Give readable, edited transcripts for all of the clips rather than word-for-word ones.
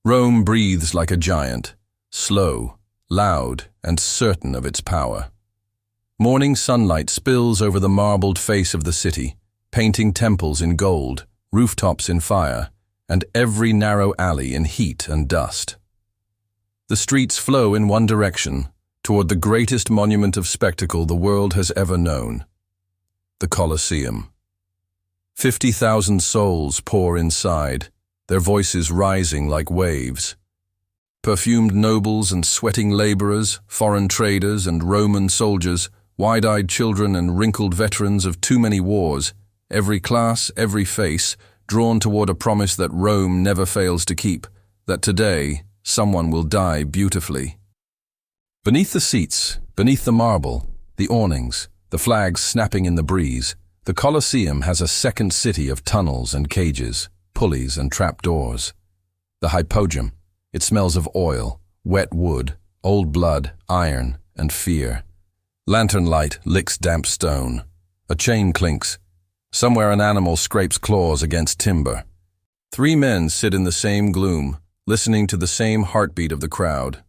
Rome breathes like a giant, slow, loud, and certain of its power. Morning sunlight spills over the marbled face of the city, painting temples in gold, rooftops in fire, and every narrow alley in heat and dust. The streets flow in one direction, toward the greatest monument of spectacle the world has ever known, the Colosseum. 50,000 souls pour inside, their voices rising like waves. Perfumed nobles and sweating laborers, foreign traders and Roman soldiers, wide-eyed children and wrinkled veterans of too many wars, every class, every face, drawn toward a promise that Rome never fails to keep, that today someone will die beautifully. Beneath the seats, beneath the marble, the awnings, the flags snapping in the breeze, the Colosseum has a second city of tunnels and cages, pulleys and trapdoors. The hypogeum, it smells of oil, wet wood, old blood, iron, and fear. Lantern light licks damp stone. A chain clinks. Somewhere an animal scrapes claws against timber. 3 men sit in the same gloom, listening to the same heartbeat of the crowd.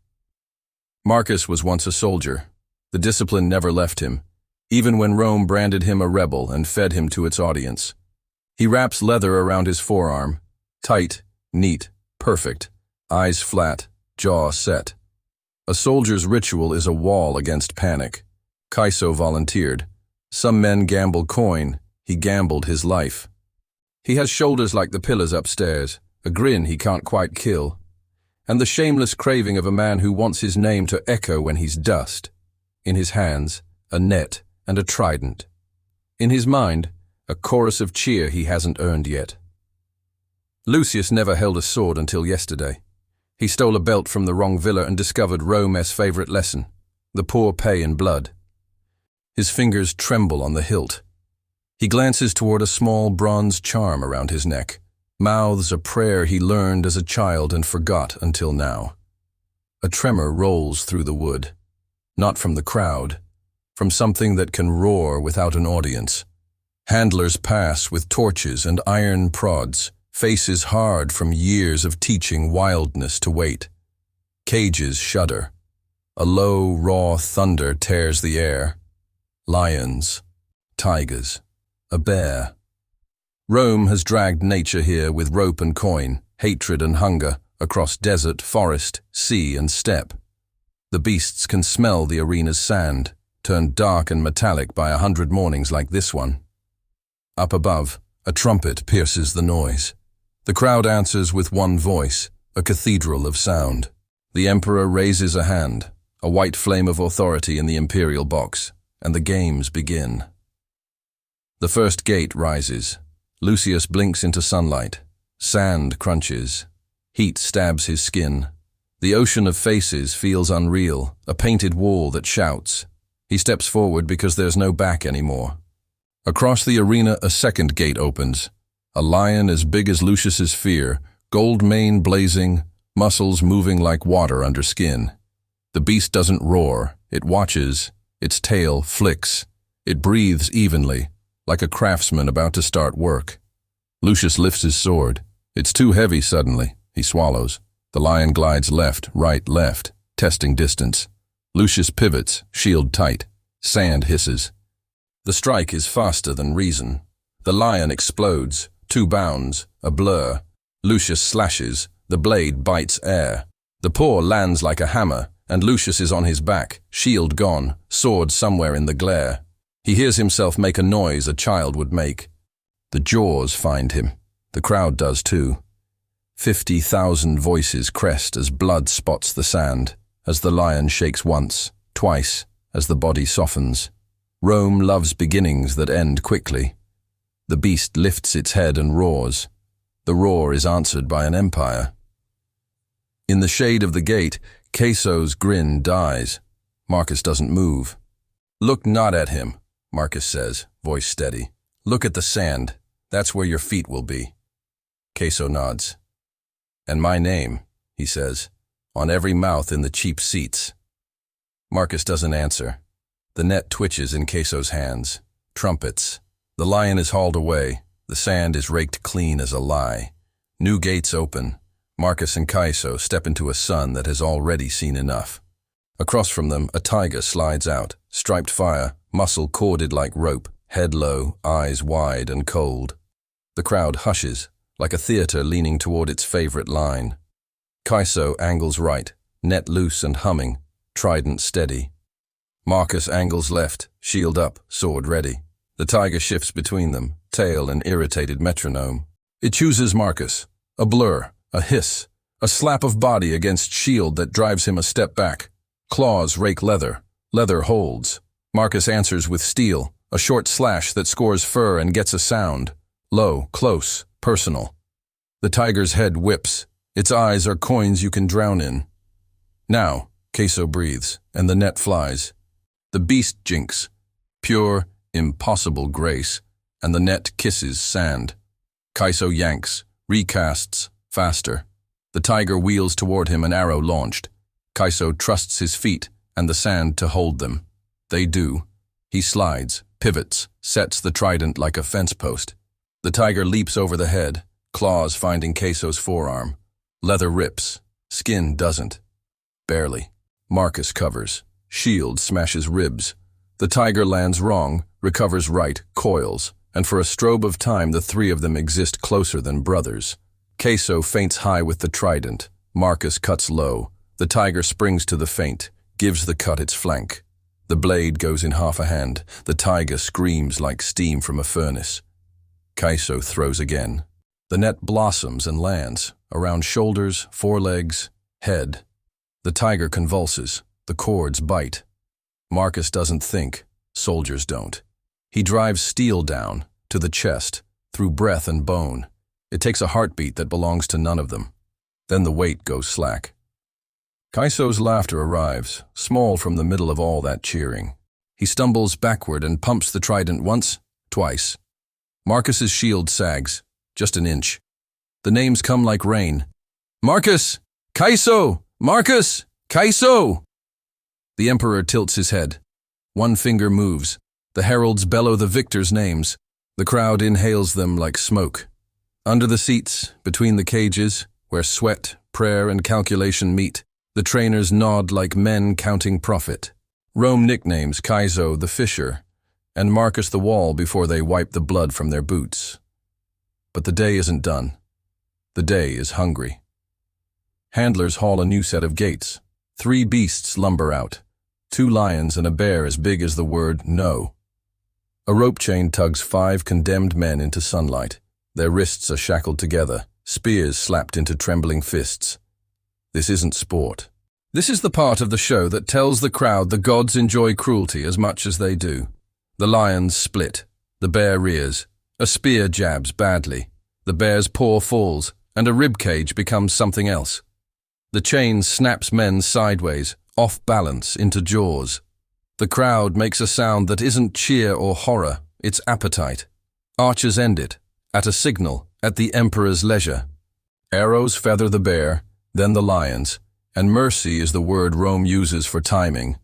Marcus was once a soldier. The discipline never left him, even when Rome branded him a rebel and fed him to its audience. He wraps leather around his forearm, tight, neat, perfect, eyes flat, jaw set. A soldier's ritual is a wall against panic. Caeso volunteered. Some men gamble coin, he gambled his life. He has shoulders like the pillars upstairs, a grin he can't quite kill, and the shameless craving of a man who wants his name to echo when he's dust. In his hands, a net and a trident. In his mind, a chorus of cheer he hasn't earned yet. Lucius never held a sword until yesterday. He stole a belt from the wrong villa and discovered Rome's favorite lesson: the poor pay in blood. His fingers tremble on the hilt. He glances toward a small bronze charm around his neck, mouths a prayer he learned as a child and forgot until now. A tremor rolls through the wood, not from the crowd, from something that can roar without an audience. Handlers pass with torches and iron prods, faces hard from years of teaching wildness to wait. Cages shudder. A low, raw thunder tears the air. Lions, tigers, a bear. Rome has dragged nature here with rope and coin, hatred and hunger, across desert, forest, sea and steppe. The beasts can smell the arena's sand, turned dark and metallic by 100 mornings like this one. Up above, a trumpet pierces the noise. The crowd answers with one voice, a cathedral of sound. The emperor raises a hand, a white flame of authority in the imperial box, and the games begin. The first gate rises. Lucius blinks into sunlight. Sand crunches. Heat stabs his skin. The ocean of faces feels unreal, a painted wall that shouts. He steps forward because there's no back anymore. Across the arena, a second gate opens. A lion as big as Lucius's fear, gold mane blazing, muscles moving like water under skin. The beast doesn't roar, it watches, its tail flicks. It breathes evenly, like a craftsman about to start work. Lucius lifts his sword. It's too heavy suddenly. He swallows. The lion glides left, right, left, testing distance. Lucius pivots, shield tight. Sand hisses. The strike is faster than reason. The lion explodes. 2 bounds, a blur. Lucius slashes. The blade bites air. The paw lands like a hammer, and Lucius is on his back, shield gone, sword somewhere in the glare. He hears himself make a noise a child would make. The jaws find him. The crowd does too. 50,000 voices crest as blood spots the sand, as the lion shakes once, twice, as the body softens. Rome loves beginnings that end quickly. The beast lifts its head and roars. The roar is answered by an empire. In the shade of the gate, Caeso's grin dies. Marcus doesn't move. "Look not at him," Marcus says, voice steady. "Look at the sand. That's where your feet will be." Caeso nods. "And my name," he says, "on every mouth in the cheap seats." Marcus doesn't answer. The net twitches in Caeso's hands. Trumpets. The lion is hauled away. The sand is raked clean as a lie. New gates open. Marcus and Kaiso step into a sun that has already seen enough. Across from them, a tiger slides out, striped fire, muscle corded like rope, head low, eyes wide and cold. The crowd hushes, like a theater leaning toward its favorite line. Kaiso angles right, net loose and humming, trident steady. Marcus angles left, shield up, sword ready. The tiger shifts between them, tail an irritated metronome. It chooses Marcus. A blur, a hiss, a slap of body against shield that drives him a step back. Claws rake leather. Leather holds. Marcus answers with steel, a short slash that scores fur and gets a sound. Low, close, personal. The tiger's head whips. Its eyes are coins you can drown in. Now, Kaiso breathes, and the net flies. The beast jinks. Pure, impossible grace, and the net kisses sand. Kaiso yanks, recasts, faster. The tiger wheels toward him, an arrow launched. Kaiso trusts his feet and the sand to hold them. They do. He slides, pivots, sets the trident like a fence post. The tiger leaps over the head, claws finding Kaiso's forearm. Leather rips, skin doesn't. Barely. Marcus covers. Shield smashes ribs. The tiger lands wrong, recovers right, coils, and for a strobe of time the three of them exist closer than brothers. Kaiso feints high with the trident. Marcus cuts low. The tiger springs to the feint, gives the cut its flank. The blade goes in half a hand. The tiger screams like steam from a furnace. Kaiso throws again. The net blossoms and lands, around shoulders, forelegs, head. The tiger convulses. The cords bite. Marcus doesn't think. Soldiers don't. He drives steel down, to the chest, through breath and bone. It takes a heartbeat that belongs to none of them. Then the weight goes slack. Kaiso's laughter arrives, small from the middle of all that cheering. He stumbles backward and pumps the trident once, twice. Marcus's shield sags, just an inch. The names come like rain. Marcus! Kaiso! Marcus! Kaiso! The Emperor tilts his head. One finger moves. The heralds bellow the victors' names. The crowd inhales them like smoke. Under the seats, between the cages, where sweat, prayer, and calculation meet, the trainers nod like men counting profit. Rome nicknames Kaiso the Fisher, and Marcus the Wall before they wipe the blood from their boots. But the day isn't done. The day is hungry. Handlers haul a new set of gates. 3 beasts lumber out. 2 lions and a bear as big as the word no. A rope chain tugs 5 condemned men into sunlight. Their wrists are shackled together, spears slapped into trembling fists. This isn't sport. This is the part of the show that tells the crowd the gods enjoy cruelty as much as they do. The lions split. The bear rears. A spear jabs badly. The bear's paw falls, and a ribcage becomes something else. The chain snaps men sideways, off balance, into jaws. The crowd makes a sound that isn't cheer or horror, it's appetite. Archers end it, at a signal, at the Emperor's leisure. Arrows feather the bear, then the lions, and mercy is the word Rome uses for timing.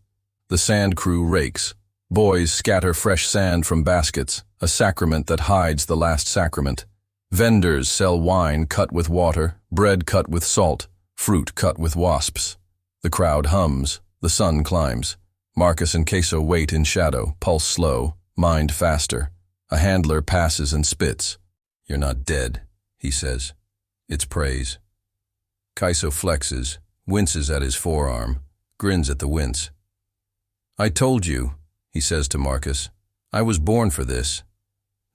The sand crew rakes. Boys scatter fresh sand from baskets, a sacrament that hides the last sacrament. Vendors sell wine cut with water, bread cut with salt, fruit cut with wasps. The crowd hums, the sun climbs. Marcus and Kaiso wait in shadow, pulse slow, mind faster. A handler passes and spits. "You're not dead," he says. It's praise. Kaiso flexes, winces at his forearm, grins at the wince. "I told you," he says to Marcus. "I was born for this."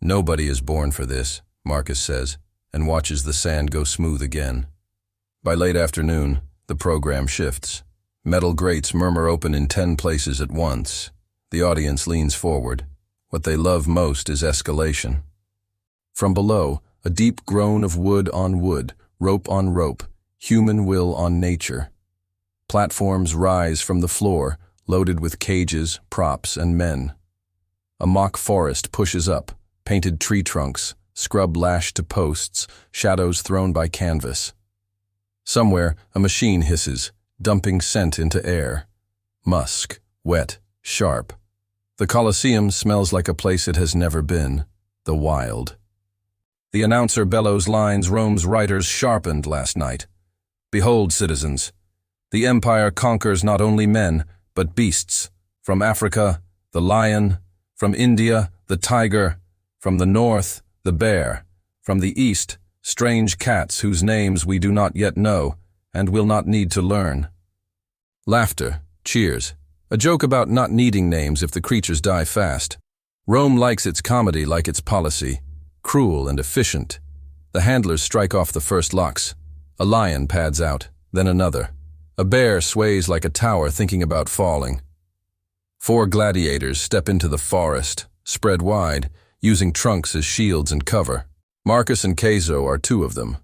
"Nobody is born for this," Marcus says, and watches the sand go smooth again. By late afternoon, the program shifts. Metal grates murmur open in 10 places at once. The audience leans forward. What they love most is escalation. From below, a deep groan of wood on wood, rope on rope, human will on nature. Platforms rise from the floor, loaded with cages, props, and men. A mock forest pushes up, painted tree trunks, scrub lashed to posts, shadows thrown by canvas. Somewhere, a machine hisses, dumping scent into air. Musk, wet, sharp. The Colosseum smells like a place it has never been, the wild. The announcer bellows lines Rome's writers sharpened last night. Behold, citizens, the empire conquers not only men, but beasts. From Africa, the lion; from India, the tiger; from the north, the bear; from the east, strange cats whose names we do not yet know and will not need to learn. Laughter, cheers, a joke about not needing names if the creatures die fast. Rome likes its comedy like its policy, cruel and efficient. The handlers strike off the first locks. A lion pads out, then another. A bear sways like a tower thinking about falling. 4 gladiators step into the forest, spread wide, using trunks as shields and cover. Marcus and Caeso are 2 of them.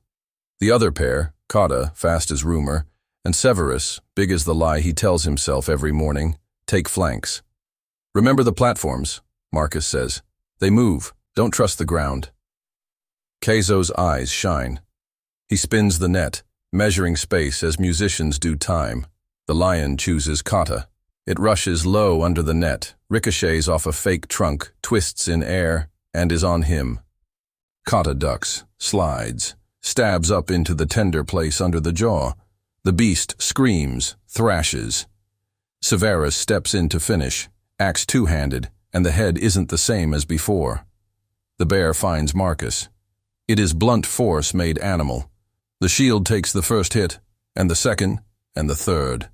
The other pair, Cotta, fast as rumor, and Severus, big as the lie he tells himself every morning, take flanks. Remember the platforms, Marcus says. They move, don't trust the ground. Caeso's eyes shine. He spins the net, measuring space as musicians do time. The lion chooses Cotta. It rushes low under the net, ricochets off a fake trunk, twists in air, and is on him. Cotta ducks, slides, stabs up into the tender place under the jaw. The beast screams, thrashes. Severus steps in to finish, axe two-handed, and the head isn't the same as before. The bear finds Marcus. It is blunt force made animal. The shield takes the first hit, and the second, and the third.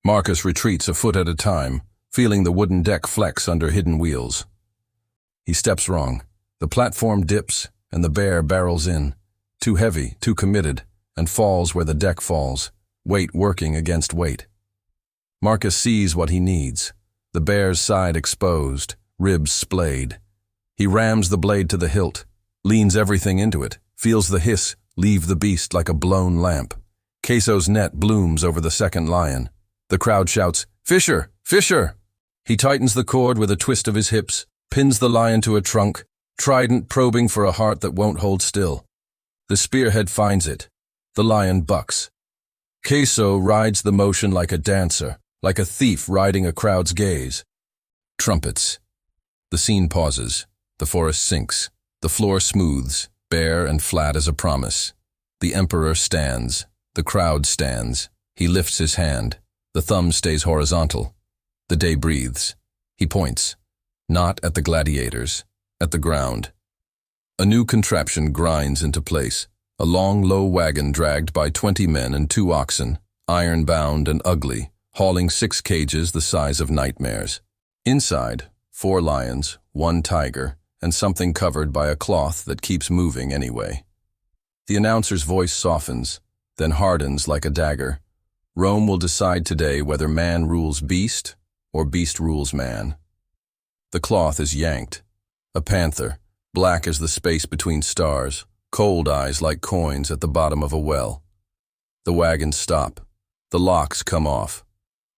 Marcus retreats a foot at a time, feeling the wooden deck flex under hidden wheels. He steps wrong. The platform dips, and the bear barrels in. Too heavy, too committed, and falls where the deck falls, weight working against weight. Marcus sees what he needs. The bear's side exposed, ribs splayed. He rams the blade to the hilt, leans everything into it, feels the hiss leave the beast like a blown lamp. Caeso's net blooms over the second lion. The crowd shouts, "Fisher! Fisher!" He tightens the cord with a twist of his hips, pins the lion to a trunk, trident probing for a heart that won't hold still. The spearhead finds it. The lion bucks. Caeso rides the motion like a dancer, like a thief riding a crowd's gaze. Trumpets. The scene pauses. The forest sinks. The floor smooths, bare and flat as a promise. The emperor stands. The crowd stands. He lifts his hand. The thumb stays horizontal. The day breathes. He points. Not at the gladiators, at the ground. A new contraption grinds into place. A long, low wagon dragged by 20 men and 2 oxen, iron-bound and ugly, hauling 6 cages the size of nightmares. Inside, 4 lions, 1 tiger, and something covered by a cloth that keeps moving anyway. The announcer's voice softens, then hardens like a dagger. Rome will decide today whether man rules beast or beast rules man. The cloth is yanked. A panther, black as the space between stars, cold eyes like coins at the bottom of a well. The wagons stop. The locks come off.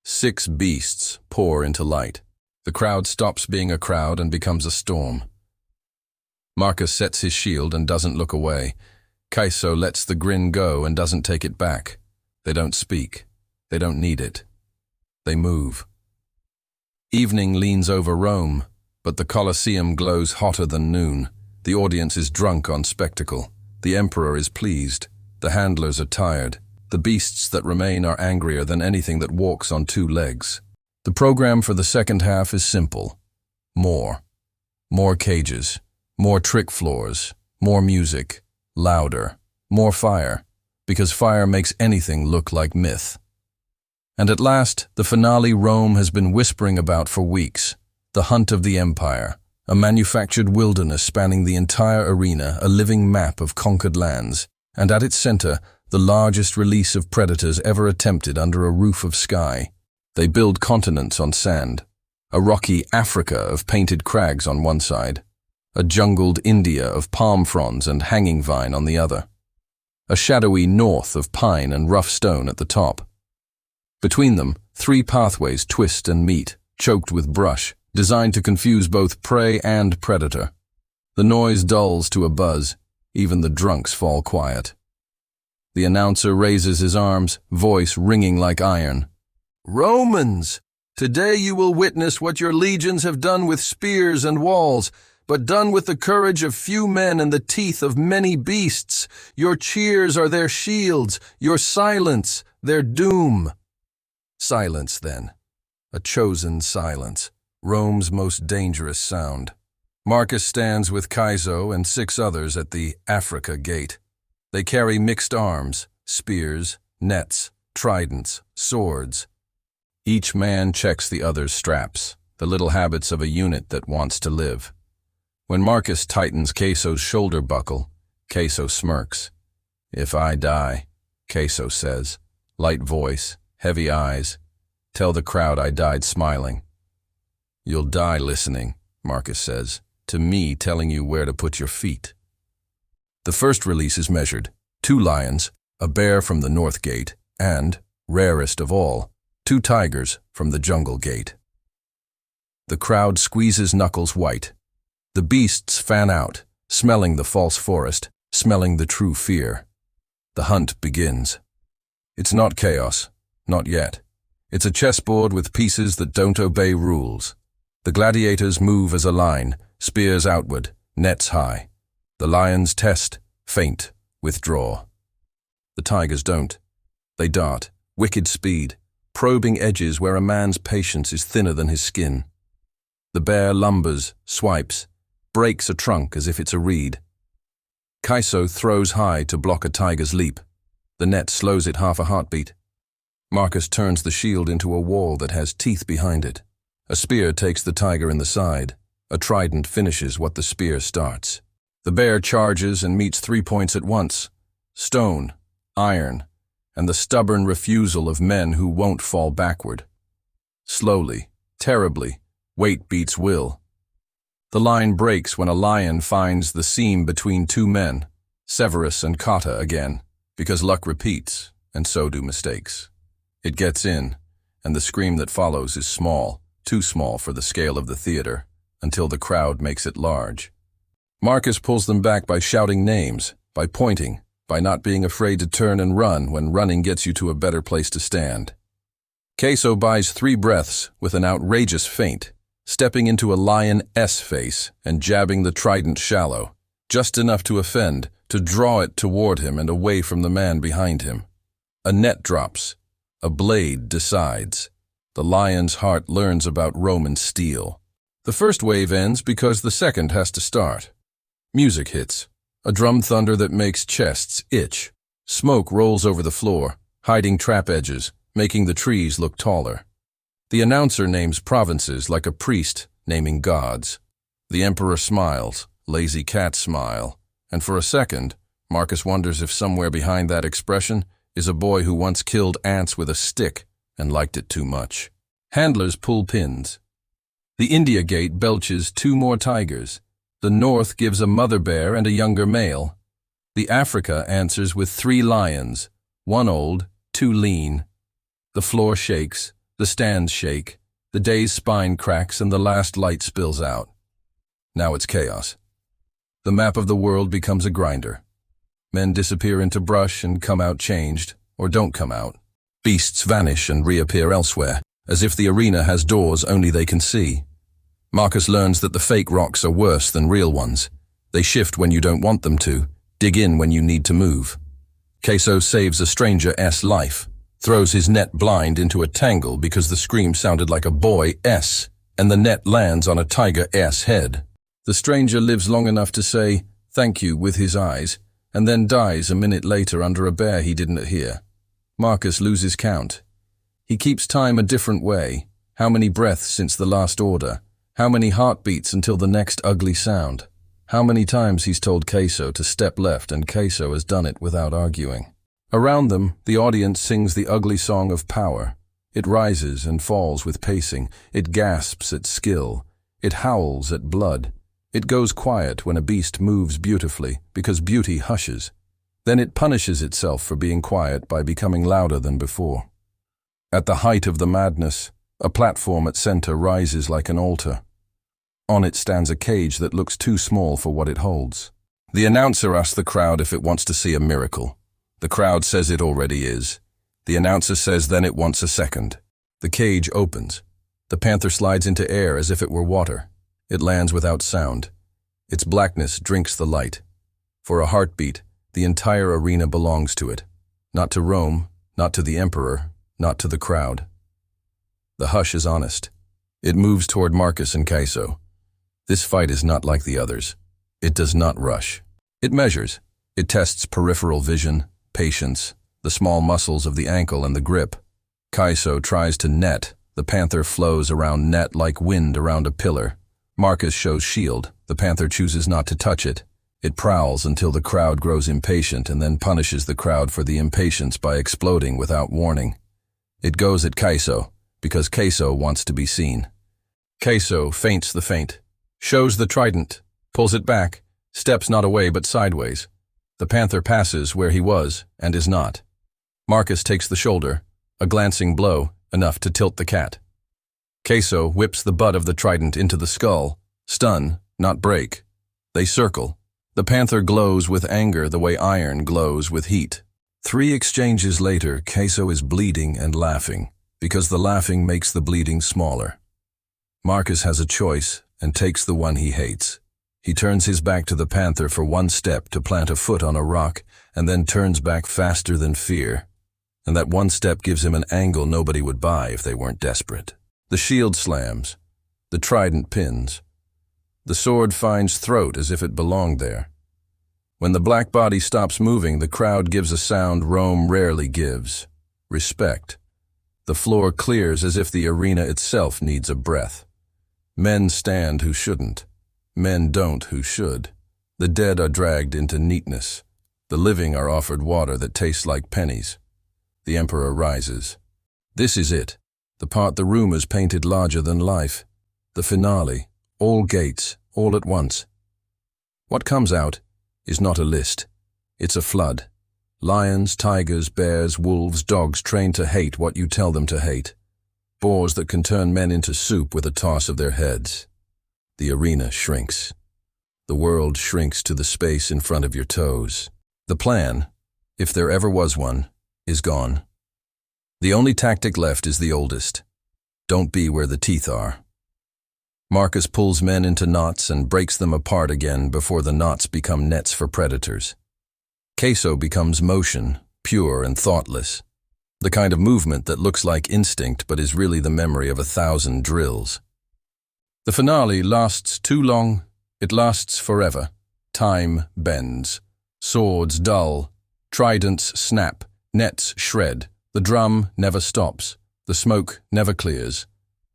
6 beasts pour into light. The crowd stops being a crowd and becomes a storm. Marcus sets his shield and doesn't look away. Caeso lets the grin go and doesn't take it back. They don't speak. They don't need it. They move. Evening leans over Rome, but the Colosseum glows hotter than noon. The audience is drunk on spectacle. The emperor is pleased. The handlers are tired. The beasts that remain are angrier than anything that walks on 2 legs. The program for the second half is simple. More. More cages. More trick floors. More music. Louder. More fire. Because fire makes anything look like myth. And at last, the finale Rome has been whispering about for weeks. The hunt of the empire. A manufactured wilderness spanning the entire arena, a living map of conquered lands. And at its center, the largest release of predators ever attempted under a roof of sky. They build continents on sand. A rocky Africa of painted crags on one side. A jungled India of palm fronds and hanging vine on the other. A shadowy north of pine and rough stone at the top. Between them, 3 pathways twist and meet, choked with brush, designed to confuse both prey and predator. The noise dulls to a buzz. Even the drunks fall quiet. The announcer raises his arms, voice ringing like iron. "Romans, today you will witness what your legions have done with spears and walls, but done with the courage of few men and the teeth of many beasts. Your cheers are their shields, your silence their doom. Silence, then. A chosen silence, Rome's most dangerous sound. Marcus stands with Caeso and 6 others at the Africa gate. They carry mixed arms, spears, nets, tridents, swords. Each man checks the other's straps, the little habits of a unit that wants to live. When Marcus tightens Caeso's shoulder buckle, Caeso smirks. "If I die," Caeso says, light voice, heavy eyes, "tell the crowd I died smiling." "You'll die listening," Marcus says, "to me telling you where to put your feet." The first release is measured. 2 lions, a bear from the north gate, and, rarest of all, 2 tigers from the jungle gate. The crowd squeezes knuckles white. The beasts fan out, smelling the false forest, smelling the true fear. The hunt begins. It's not chaos, not yet. It's a chessboard with pieces that don't obey rules. The gladiators move as a line, spears outward, nets high. The lions test, feint, withdraw. The tigers don't. They dart, wicked speed, probing edges where a man's patience is thinner than his skin. The bear lumbers, swipes, breaks a trunk as if it's a reed. Caeso throws high to block a tiger's leap. The net slows it half a heartbeat. Marcus turns the shield into a wall that has teeth behind it. A spear takes the tiger in the side. A trident finishes what the spear starts. The bear charges and meets 3 points at once: stone, iron, and the stubborn refusal of men who won't fall backward. Slowly, terribly, weight beats will. The line breaks when a lion finds the seam between 2 men, Severus and Cotta again, because luck repeats, and so do mistakes. It gets in, and the scream that follows is small, too small for the scale of the theater, until the crowd makes it large. Marcus pulls them back by shouting names, by pointing, by not being afraid to turn and run when running gets you to a better place to stand. Caeso buys 3 breaths with an outrageous feint, stepping into a lion's face and jabbing the trident shallow, just enough to offend, to draw it toward him and away from the man behind him. A net drops. A blade decides. The lion's heart learns about Roman steel. The first wave ends because the second has to start. Music hits, a drum thunder that makes chests itch. Smoke rolls over the floor, hiding trap edges, making the trees look taller. The announcer names provinces like a priest naming gods. The emperor smiles, lazy cat smile, and for a second, Marcus wonders if somewhere behind that expression is a boy who once killed ants with a stick and liked it too much. Handlers pull pins. The India gate belches 2 more tigers. The north gives a mother bear and a younger male. The Africa answers with 3 lions, 1 old, 2 lean. The floor shakes, the stands shake, the day's spine cracks, and the last light spills out. Now it's chaos. The map of the world becomes a grinder. Men disappear into brush and come out changed, or don't come out. Beasts vanish and reappear elsewhere, as if the arena has doors only they can see. Marcus learns that the fake rocks are worse than real ones. They shift when you don't want them to, dig in when you need to move. Caeso saves a stranger's life, throws his net blind into a tangle because the scream sounded like a boy's, and the net lands on a tiger's head. The stranger lives long enough to say, "Thank you," with his eyes, and then dies a minute later under a bear he didn't hear. Marcus loses count. He keeps time a different way. How many breaths since the last order? How many heartbeats until the next ugly sound? How many times he's told Caeso to step left and Caeso has done it without arguing. Around them, the audience sings the ugly song of power. It rises and falls with pacing. It gasps at skill. It howls at blood. It goes quiet when a beast moves beautifully, because beauty hushes. Then it punishes itself for being quiet by becoming louder than before. At the height of the madness, a platform at center rises like an altar. On it stands a cage that looks too small for what it holds. The announcer asks the crowd if it wants to see a miracle. The crowd says it already is. The announcer says then it wants a second. The cage opens. The panther slides into air as if it were water. It lands without sound. Its blackness drinks the light. For a heartbeat, the entire arena belongs to it. Not to Rome, not to the emperor, not to the crowd. The hush is honest. It moves toward Marcus and Caeso. This fight is not like the others. It does not rush. It measures. It tests peripheral vision, patience, the small muscles of the ankle and the grip. Caeso tries to net. The panther flows around net like wind around a pillar. Marcus shows shield. The panther chooses not to touch it. It prowls until the crowd grows impatient and then punishes the crowd for the impatience by exploding without warning. It goes at Caeso because Caeso wants to be seen. Caeso feints the feint, shows the trident, pulls it back, steps not away but sideways. The panther passes where he was and is not. Marcus takes the shoulder, a glancing blow, enough to tilt the cat. Caeso whips the butt of the trident into the skull, stun, not break. They circle. The panther glows with anger the way iron glows with heat. 3 exchanges later, Caeso is bleeding and laughing, because the laughing makes the bleeding smaller. Marcus has a choice and takes the one he hates. He turns his back to the panther for 1 step to plant a foot on a rock and then turns back faster than fear. And that 1 step gives him an angle nobody would buy if they weren't desperate. The shield slams. The trident pins. The sword finds throat as if it belonged there. When the black body stops moving, the crowd gives a sound Rome rarely gives. Respect. The floor clears as if the arena itself needs a breath. Men stand who shouldn't. Men don't who should. The dead are dragged into neatness. The living are offered water that tastes like pennies. The emperor rises. This is it. The part the rumors painted larger than life. The finale. All gates, all at once. What comes out is not a list. It's a flood. Lions, tigers, bears, wolves, dogs trained to hate what you tell them to hate. Boars that can turn men into soup with a toss of their heads. The arena shrinks. The world shrinks to the space in front of your toes. The plan, if there ever was one, is gone. The only tactic left is the oldest. Don't be where the teeth are. Marcus pulls men into knots and breaks them apart again before the knots become nets for predators. Caeso becomes motion, pure and thoughtless. The kind of movement that looks like instinct but is really the memory of 1,000 drills. The finale lasts too long, it lasts forever. Time bends. Swords dull. Tridents snap. Nets shred. The drum never stops. The smoke never clears.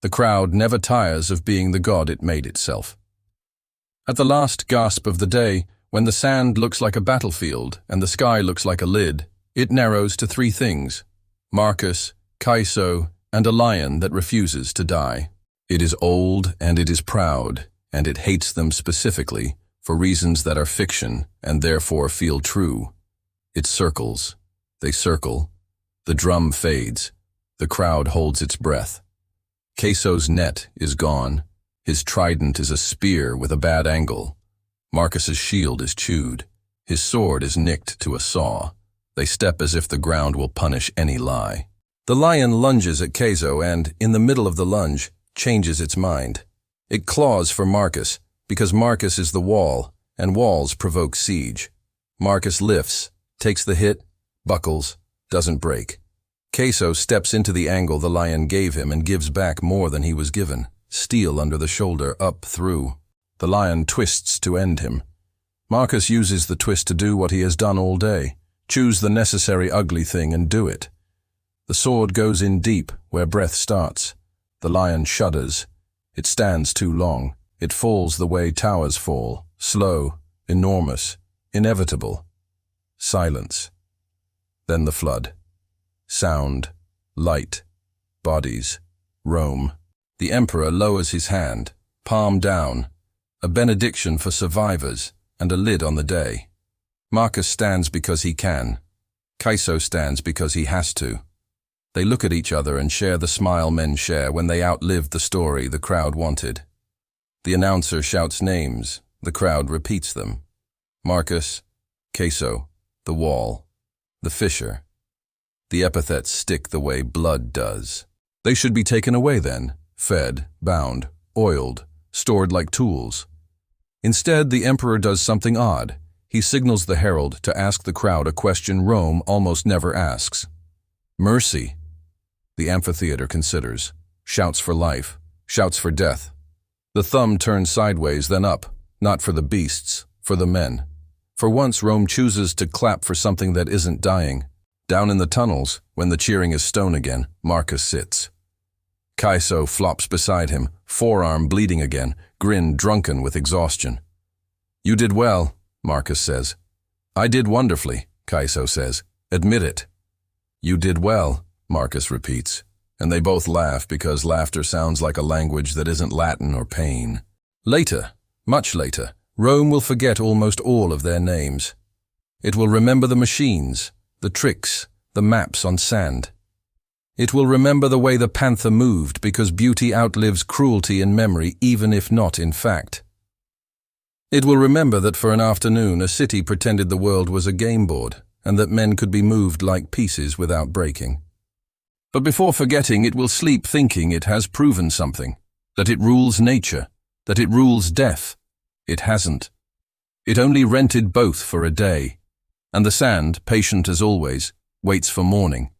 The crowd never tires of being the god it made itself. At the last gasp of the day, when the sand looks like a battlefield and the sky looks like a lid, it narrows to 3 things: Marcus, Caeso, and a lion that refuses to die. It is old and it is proud, and it hates them specifically for reasons that are fiction and therefore feel true. It circles. They circle. The drum fades. The crowd holds its breath. Caeso's net is gone. His trident is a spear with a bad angle. Marcus's shield is chewed. His sword is nicked to a saw. They step as if the ground will punish any lie. The lion lunges at Caeso and, in the middle of the lunge, changes its mind. It claws for Marcus, because Marcus is the wall, and walls provoke siege. Marcus lifts, takes the hit, buckles, doesn't break. Caeso steps into the angle the lion gave him and gives back more than he was given. Steel under the shoulder, up through. The lion twists to end him. Marcus uses the twist to do what he has done all day. Choose the necessary ugly thing and do it. The sword goes in deep, where breath starts. The lion shudders. It stands too long. It falls the way towers fall. Slow, enormous, inevitable. Silence. Then the flood. Sound, light, bodies, Rome. The emperor lowers his hand, palm down, a benediction for survivors and a lid on the day. Marcus stands because he can. Caeso stands because he has to. They look at each other and share the smile men share when they outlived the story the crowd wanted. The announcer shouts names, the crowd repeats them. Marcus, Caeso, the wall, the fissure. The epithets stick the way blood does. They should be taken away then, fed, bound, oiled, stored like tools. Instead, the emperor does something odd. He signals the herald to ask the crowd a question Rome almost never asks. Mercy. The amphitheater considers. Shouts for life. Shouts for death. The thumb turns sideways, then up. Not for the beasts, for the men. For once, Rome chooses to clap for something that isn't dying. Down in the tunnels, when the cheering is stone again, Marcus sits. Caeso flops beside him, forearm bleeding again, grin drunken with exhaustion. You did well, Marcus says. I did wonderfully, Caeso says. Admit it. You did well, Marcus repeats, and they both laugh because laughter sounds like a language that isn't Latin or pain. Later, much later, Rome will forget almost all of their names. It will remember the machines, the tricks, the maps on sand. It will remember the way the panther moved because beauty outlives cruelty in memory, even if not in fact. It will remember that for an afternoon a city pretended the world was a game board and that men could be moved like pieces without breaking. But before forgetting, it will sleep thinking it has proven something, that it rules nature, that it rules death. It hasn't. It only rented both for a day, and the sand, patient as always, waits for morning.